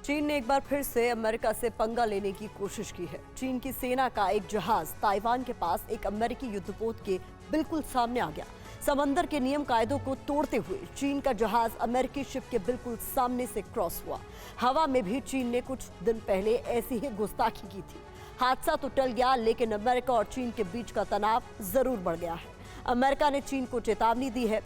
चीन ने एक बार फिर से अमेरिका से पंगा लेने की कोशिश की है। चीन की सेना का एक जहाज ताइवान के पास एक अमेरिकी युद्धपोत के बिल्कुल सामने आ गया। समंदर के नियम कायदों को तोड़ते हुए चीन का जहाज अमेरिकी शिप के बिल्कुल सामने से क्रॉस हुआ। हवा में भी चीन ने कुछ दिन पहले ऐसी ही गुस्ताखी की थी। हादसा तो टल गया, लेकिन अमेरिका और चीन के बीच का तनाव जरूर बढ़ गया है। अमेरिका ने चीन को चेतावनी दी है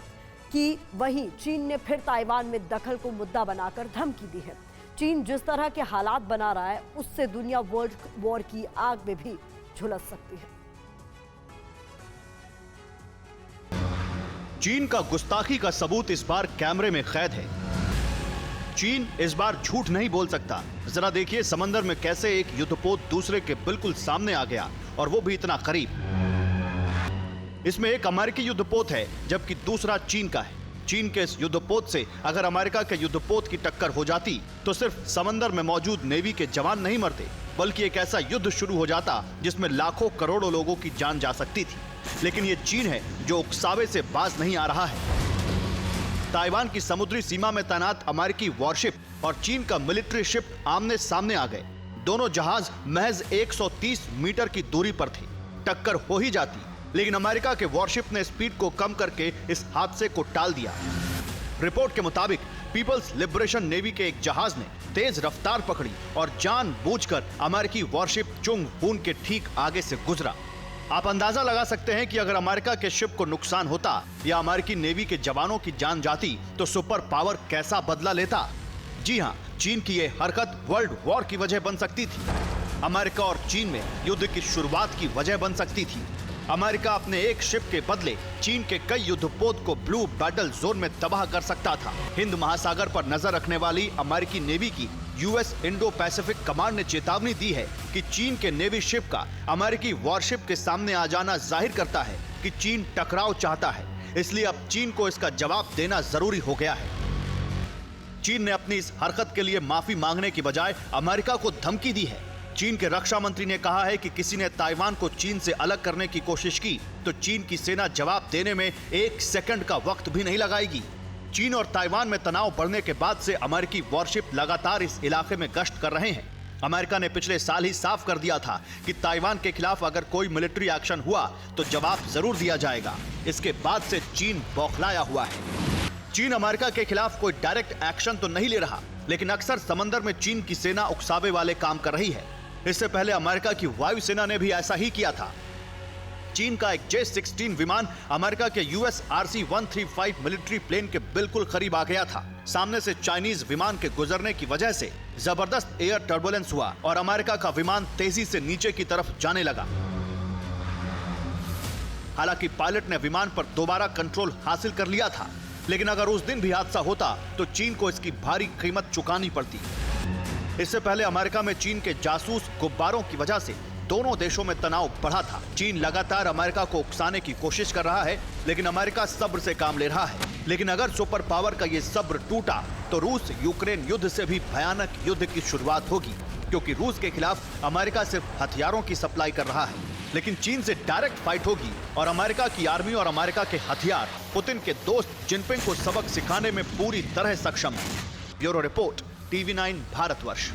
कि वहीं चीन ने फिर ताइवान में दखल को मुद्दा बनाकर धमकी दी है। चीन जिस तरह के हालात बना रहा है, उससे दुनिया वर्ल्ड वॉर की आग में भी झुलस सकती है। चीन का गुस्ताखी का सबूत इस बार कैमरे में कैद है। चीन इस बार झूठ नहीं बोल सकता। जरा देखिए समंदर में कैसे एक युद्धपोत दूसरे के बिल्कुल सामने आ गया, और वो भी इतना करीब। इसमें एक अमेरिकी युद्धपोत है जबकि दूसरा चीन का है। चीन के इस युद्धपोत से अगर अमेरिका के युद्धपोत की टक्कर हो जाती तो सिर्फ समंदर में मौजूद नेवी के जवान नहीं मरते, बल्कि एक ऐसा युद्ध शुरू हो जाता जिसमें लाखों करोड़ों लोगों की जान जा सकती थी। लेकिन ये चीन है जो उकसावे से बाज नहीं आ रहा है। ताइवान की समुद्री सीमा में तैनात अमेरिकी वॉरशिप और चीन का मिलिट्री शिप आमने सामने आ गए। दोनों जहाज महज 130 मीटर की दूरी पर थे। टक्कर हो ही जाती, लेकिन अमेरिका के वॉरशिप ने स्पीड को कम करके इस हादसे को टाल दिया। रिपोर्ट के मुताबिक पीपल्स लिबरेशन नेवी के एक जहाज ने तेज रफ्तार पकड़ी और जानबूझकर अमेरिकी वॉरशिप चुंग हून के ठीक आगे से गुजरा। आप अंदाजा लगा सकते हैं कि अगर अमेरिका के शिप को नुकसान होता या अमेरिकी नेवी के जवानों की जान जाती तो सुपर पावर कैसा बदला लेता। जी हां, चीन की यह हरकत वर्ल्ड वॉर की वजह बन सकती थी। अमेरिका और चीन में युद्ध की शुरुआत की वजह बन सकती थी। अमेरिका अपने एक शिप के बदले चीन के कई युद्धपोत को ब्लू बैटल जोन में तबाह कर सकता था। हिंद महासागर पर नजर रखने वाली अमेरिकी नेवी की यूएस इंडो पैसिफिक कमांड ने चेतावनी दी है कि चीन के नेवी शिप का अमेरिकी वॉरशिप के सामने आ जाना जाहिर करता है कि चीन टकराव चाहता है। इसलिए अब चीन को इसका जवाब देना जरूरी हो गया है। चीन ने अपनी इस हरकत के लिए माफी मांगने की बजाय अमेरिका को धमकी दी है। चीन के रक्षा मंत्री ने कहा है कि किसी ने ताइवान को चीन से अलग करने की कोशिश की तो चीन की सेना जवाब देने में 1 सेकंड का वक्त भी नहीं लगाएगी। चीन और ताइवान में तनाव बढ़ने के बाद से अमेरिकी वॉरशिप लगातार इस इलाके में गश्त कर रहे हैं। अमेरिका ने पिछले साल ही साफ कर दिया था कि ताइवान के खिलाफ अगर कोई मिलिट्री एक्शन हुआ तो जवाब जरूर दिया जाएगा। इसके बाद से चीन बौखलाया हुआ है। चीन अमेरिका के खिलाफ कोई डायरेक्ट एक्शन तो नहीं ले रहा, लेकिन अक्सर समंदर में चीन की सेना उकसावे वाले काम कर रही है। इससे पहले अमेरिका की वायुसेना ने भी ऐसा ही किया था। चीन का एक J-16 विमान अमेरिका के US RC-135 मिलिट्री प्लेन के बिल्कुल करीब आ गया था। सामने से चाइनीज विमान के गुजरने की वजह से जबरदस्त एयर टर्बुलेंस हुआ और अमेरिका का विमान तेजी से नीचे की तरफ जाने लगा। हालांकि पायलट ने विमान पर दोबारा कंट्रोल हासिल कर लिया था, लेकिन अगर उस दिन भी हादसा होता तो चीन को इसकी भारी कीमत चुकानी पड़ती। इससे पहले अमेरिका में चीन के जासूस गुब्बारों की वजह से दोनों देशों में तनाव बढ़ा था। चीन लगातार अमेरिका को उकसाने की कोशिश कर रहा है, लेकिन अमेरिका सब्र से काम ले रहा है। लेकिन अगर सुपर पावर का ये सब्र टूटा तो रूस यूक्रेन युद्ध से भी भयानक युद्ध की शुरुआत होगी, क्योंकि रूस के खिलाफ अमेरिका सिर्फ हथियारों की सप्लाई कर रहा है, लेकिन चीन से डायरेक्ट फाइट होगी और अमेरिका की आर्मी और अमेरिका के हथियार पुतिन के दोस्त जिनपिंग को सबक सिखाने में पूरी तरह सक्षम है। Bureau report, TV9 Bharatvarsh.